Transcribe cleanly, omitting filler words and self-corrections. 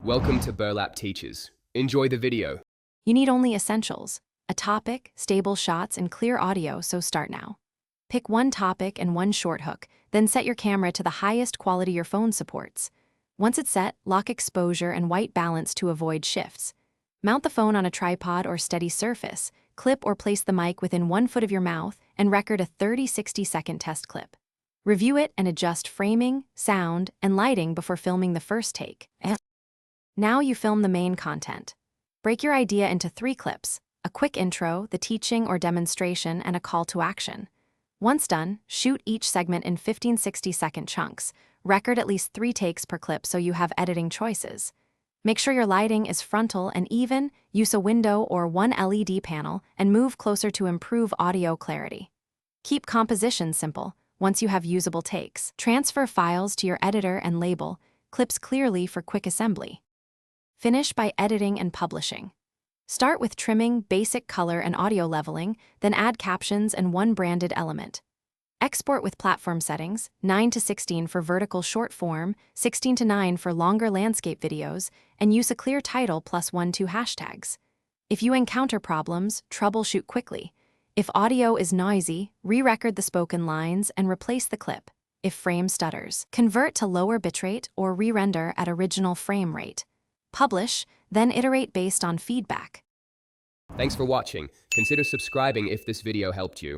Welcome to Burlap Teachers. Enjoy the video. You need only essentials: a topic, stable shots, and clear audio, so start now. Pick one topic and one short hook, then set your camera to the highest quality your phone supports. Once it's set, lock exposure and white balance to avoid shifts. Mount the phone on a tripod or steady surface, clip or place the mic within 1 foot of your mouth, and record a 30-60 second test clip. Review it and adjust framing, sound, and lighting before filming the first take. Now you film the main content. Break your idea into 3 clips: a quick intro, the teaching or demonstration, and a call to action. Once done, shoot each segment in 15-60 second chunks. Record at least 3 takes per clip so you have editing choices. Make sure your lighting is frontal and even, use a window or one LED panel, and move closer to improve audio clarity. Keep composition simple. Once you have usable takes, transfer files to your editor and label clips clearly for quick assembly. Finish by editing and publishing. Start with trimming, basic color and audio leveling, then add captions and one branded element. Export with platform settings: 9:16 for vertical short form, 16:9 for longer landscape videos, and use a clear title plus 1-2 hashtags. If you encounter problems, troubleshoot quickly. If audio is noisy, re-record the spoken lines and replace the clip. If frame stutters, convert to lower bitrate or re-render at original frame rate. Publish, then iterate based on feedback. Thanks for watching. Consider subscribing if this video helped you.